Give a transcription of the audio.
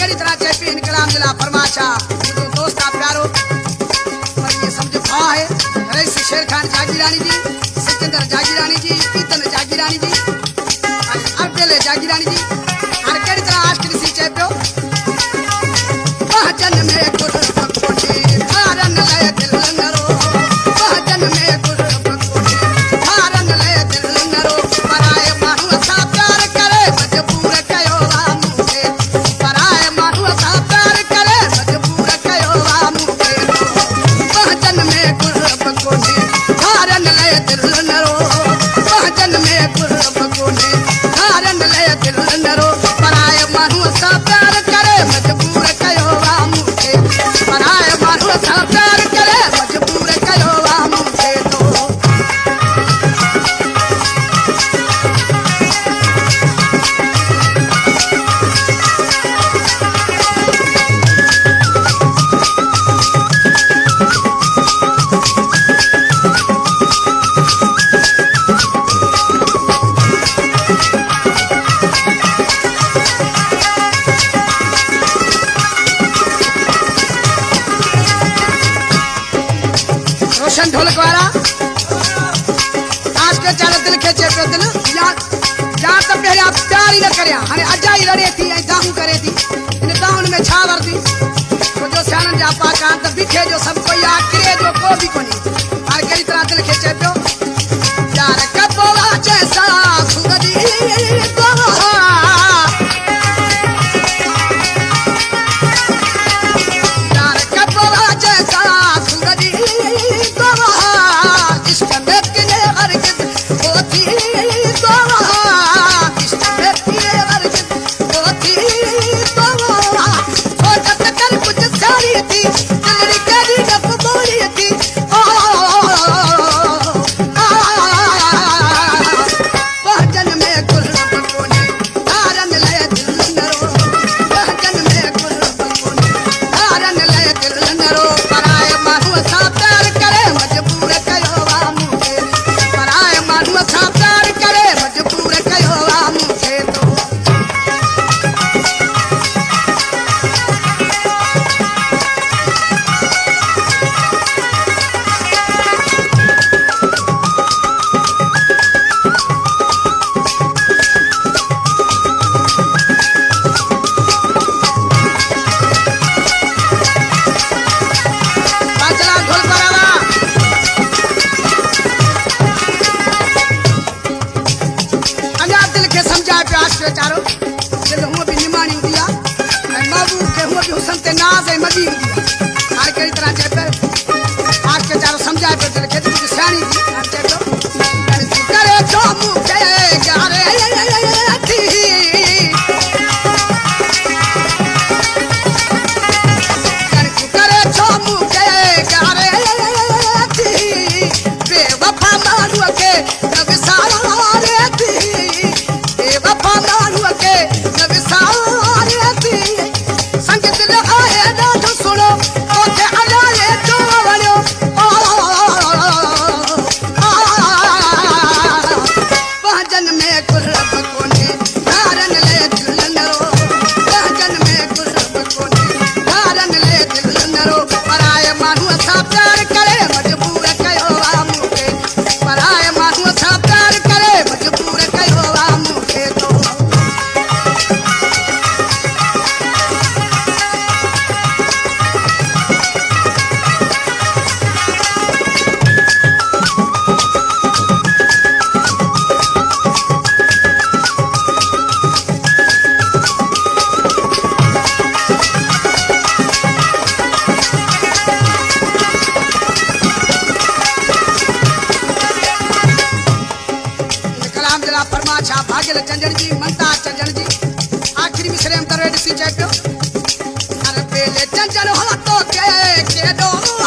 कड़ी तरह चेपी इनकलाम जिला फरमाशा मुझे दोस्त आप प्यारो पर ये समझो भाव है रईस शेर खान जागीरानी जी, सिकंदर जागीरानी जी, पीतन जागीरानी जी, अब्दुल जागीरानी जी हर कड़ी तरह आज कृषि चेप्यो पहचान में गुरबत कोठी धारन ले दिल नरो पहचान में गुरबत कोठी धारन ले दिल नरो पराए मानु सा प्यार करे मजबूर कयो मुझे पराए मानु सा प्यार करे मजबूर कयो मुझे पहचान में गुरबत कोठी धारन ले दिल नरो पहचान में गुरबत कोठी धारन ले दिल नरो पराए मानु सा प्यार करे मजबूर कयो मुझे पराए मानु सा प्यार करे मजबूर कयो मुझे तो रोशन ढोलक वाला आज के चाल दिल खेचे पे दिल यार यार तो पहले आप प्यार ही न करे हने अजा ही लड़े थी ऐ दाहू करे थी इन दाहू में छा वर्दी तो जो सियानन जा पाकान तो बिखे जो सब कोई आखिरे जो को भी कोनी हर कई तरह दिल खेचे पे यार कबोला जैसा सुगदी तो यार कबोला जैसा सुगदी चंजन जी मनता चंजन जी आखिरी मिसरे हम तरह सी चेक अरे पहले चंजन होला तो के दो